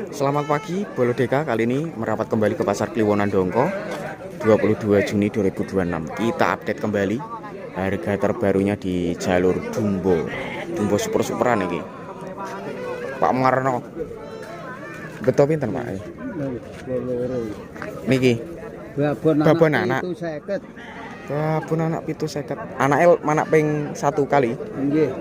Selamat pagi, Bolo Deka kali ini merapat kembali ke Pasar Kliwonan Dongko 22 Juni 2026. Kita update kembali harga terbarunya di jalur Dumbo super-superan ini. Pak Marno. Betul pinten, Pak? Niki. Babon anak. Babon anak 750. Anake manak ping 1 kali. Nggih.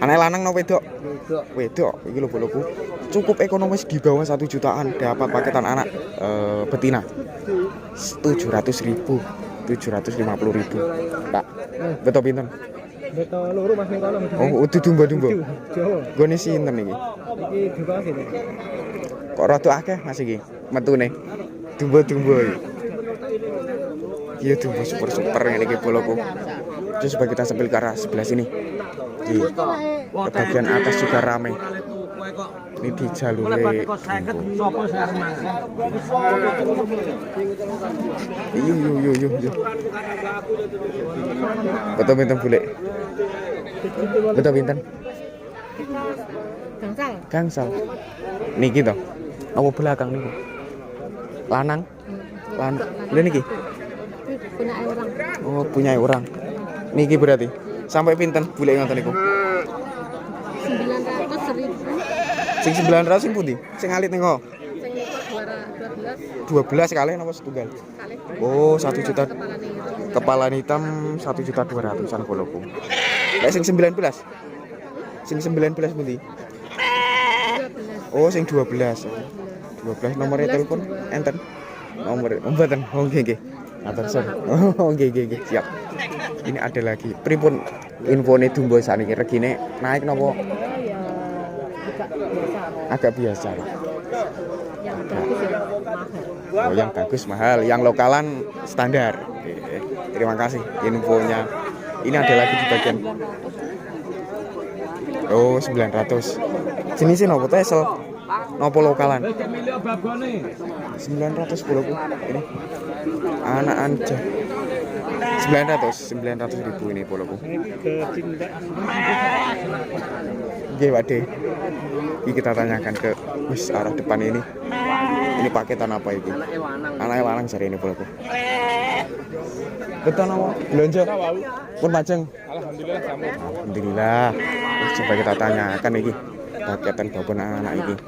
Anak lanang no wedok? Wedok. Wedok, iki lho boloku. Cukup ekonomis di bawah 1 jutaan dapat paketan anak betina. 700.000, 750.000. Pak, betul pinten? Betul loro Mas ning kono. Oh, udah dumbo-dumbo. Jawa. Gone sinten iki? Iki dibahas ini. Kok rada akeh Mas iki metune. Dumbo-dumbo iki. Iya dumbo super-super ngene iki boloku. Terus coba kita sepil ke arah sebelah sini. Di bagian atas juga ramai. Ini di jalur Iya. Betul pinten bule? Betul pinten? Gangsal. Niki toh. Apa belakang niku? Lanang. Lha niki? Punya orang. Oh, punya orang. Niki berarti sampai pinten bule ngoten niku? 900.000. Sing 900 sing pundi? Sing alit ning kok. Sing 12 kali napa setunggal? kali. Oh, 1 juta. Kepala hitam 1.200.000-an boloku. Lek sing 19? Sing 19 pundi? 12. Oh, sing 12. 12 nomornya telepon enten. Nomor mboten. Oh, nggih. Atur son. Oh, nggih. Siap. Ini ada lagi. Pripun infone Dumbo saniki regine naik napa? Agak biasa. Yang bagus ya mahal. Oh, yang bagus mahal, yang lokalan standar. Oke. Terima kasih infonya. Ini ada lagi di bagian. Oh, 900. Jenisnya nopo tesel? Nopo lokalan? 900 boloku. Ini. Anak anja. 900.000 ini boloku. Oke, Pak De. Ini kita tanyakan ke arah depan ini. Ini paketan apa itu? Anaknya lanang jari ini boloku. Betul apa? Belanja? Pun pajeng? Alhamdulillah. Coba kita tanyakan ini paketan babon anak ini.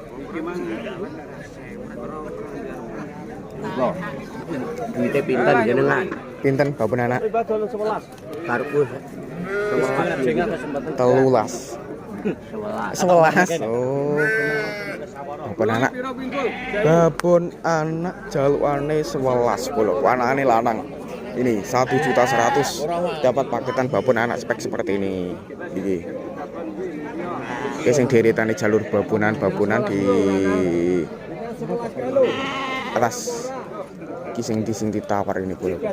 Duite pinten jenengan? Pinten babon anak? 11. Karepku 11. 11. Oh. Babon anak jalukane 11 boloku. Anakane lanang. Ini 1.100.000 dapat paketan babon anak spek seperti ini. Iki. Oke, sing deretane jalur babonan di atas. Sing ditawar ini boloku.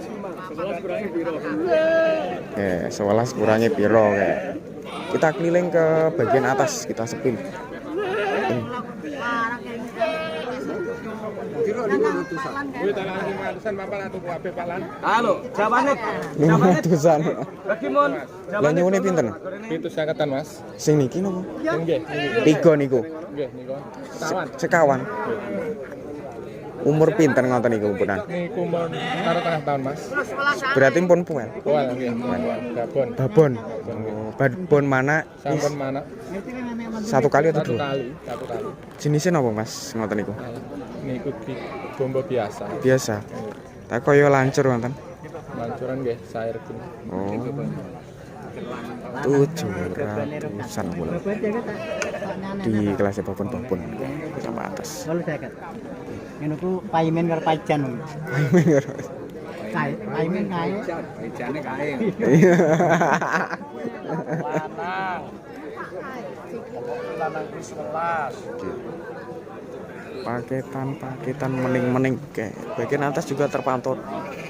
11 kurangnya piro kayak. Kita keliling ke bagian atas, kita sepil. Halo, jawabannya 500-an. Bagimon. Lah nyuwune pinten? 750-an, Mas. Sing niki nopo? Nggih, Tiga niku. nggih niku. Sekawan. Umur pinten ngoten niku punan? Niku mon karo tengah tahun, Mas. Berarti pun puan. Wah, nggih, babon. Babon. Babon mana? Sampun mana? 1 kali atau 2? Satu kali. Jenisnya napa, Mas? Ngoten niku. Niku bomba biasa. Biasa. Tak koyo lancur ngoten. Lancuran nggih, sair pun. Oh. 700-an bola. Di kelas babon sama atas. Kalau saya kata, ini ku paimen karo pajan. Paimen kae. Pajane kae. Lanang 11. Paketan mening kayak bagian atas juga terpantau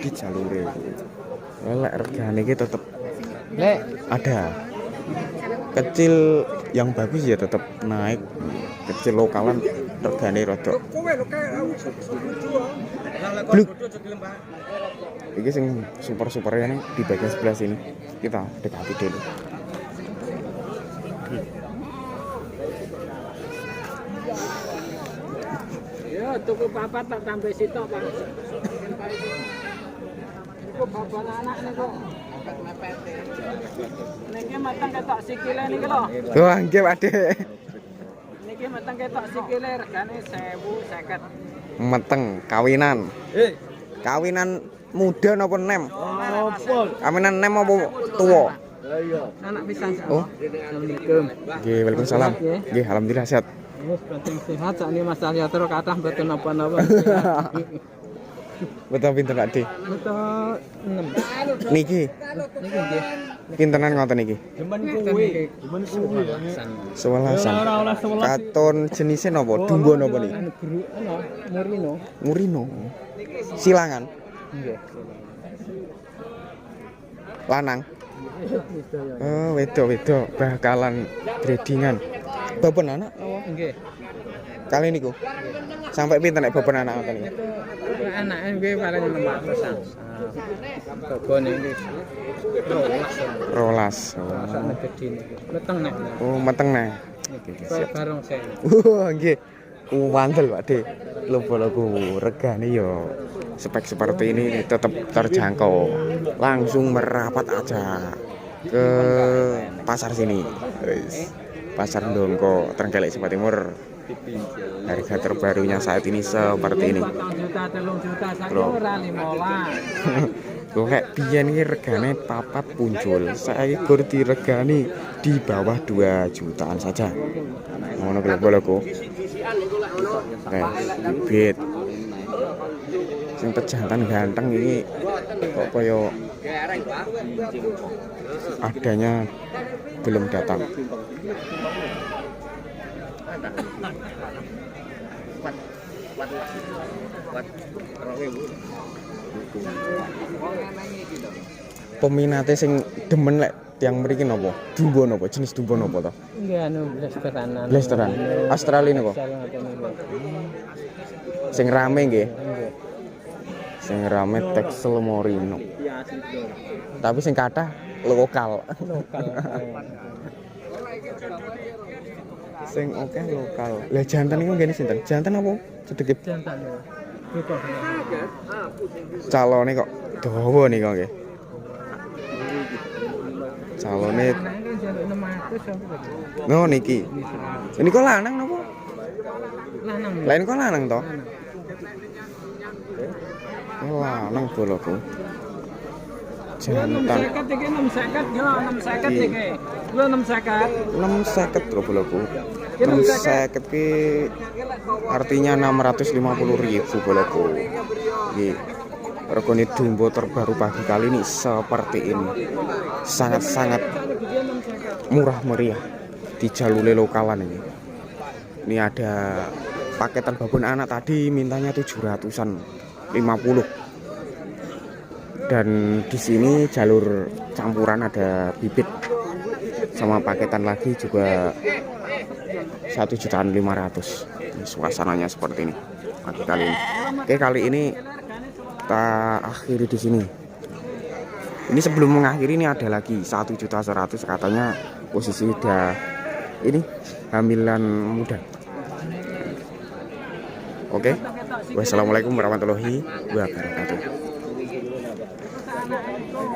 di jalure. Lek regane iki tetep ada. Kecil yang bagus ya tetap naik. Kecil lokalan regane rada. Bluk. Iki sing super ini di bagian sebelah sini. Kita dekati dulu. tuku papat tak tambah sitok, Pak. Iku bapak anak niku. Niki mateng ketok sikile niki lho. Wah, nggih Pak De. Niki mateng ketok sikile regane 1050. Meteng kawinan. Kawinan muda napa nem? Apa? Kawinan nem apa tua? Anak pisan. Oh, Assalamualaikum. nggih, waalaikumsalam. Nggih, alhamdulillah sehat. Wis penting sehat sakniki Mas Cahya terus kathah mboten napa-napa. Betul pinten Pak De? Betul 6. Niki Niki nggih. pintenan ngoten niki? Demen kuwi. Demen kuwi. Sewelasan. Katon jenisnya napa? Dumbo napa niki? Murino. Murino. Silangan. Nggih. Lanang. Oh, wedok bakalan breedingan. Bapak anak Nggih. kali niku. Sampai pinten nek bapak anak ngoten niku? Anake nggih paling 600-an. Babone iki 12. 12. Oh. Sakne gedhi niku. Meteng nek. Oh, meteng nah. Kaya bareng saya. Wah, nggih. Wandel Pak De. Lobo-lobo regane yo spek seperti ini tetap terjangkau. Langsung merapat aja ke pasar sini. Wis. Pasar Ndongko, Trenggalek Jawa Timur. Harga terbarunya saat ini seperti ini. 4 juta, 3 juta, saiki Bro. ora 15. Loh kayak biyen iki regane papat punjul. Saiki gur diregani di bawah 2 jutaan saja. Ngono kuwi boloku. Bibit. Sing pejantan ganteng ini kok koyo adanya belum datang. Peminate sing demen lek tiang mriki napa? Dumbo napa? Jenis dumbo napa to? Nggih anu blesteran. Blasteran. Australia napa? Sing rame nggih. Sing rame Texel Morino. Tapi sing kathah lokal. Sing oke lokal. Lah jantan niku ngene sinten? Jantan apa? Sedikit Jantan ya. Gitu. calone kok dawa nika nggih. Calone Anake kan jaluk 600 sampe. no niki. Ini kok lanang napa? Lanang. Lain kok lanang to? Lanang boloku. Jantan 650 iki 650 yo 650 iki. Lho 650. 650 lho boloku. 650 ki artinya 650.000 boloku. Nggih. Regane dumbo terbaru pagi kali ini seperti ini. Sangat-sangat murah meriah di jalur lokalan ini. Ini ada paketan babon anak tadi mintanya 700-an 50. Dan di sini jalur campuran ada bibit sama paketan lagi juga 1.500.000. Suasananya seperti ini pagi kali ini. Oke, kali ini kita akhiri di sini. Ini sebelum mengakhiri ini ada lagi 1.100.000 katanya posisi udah ini hamilan muda. Oke. Wassalamualaikum warahmatullahi wabarakatuh.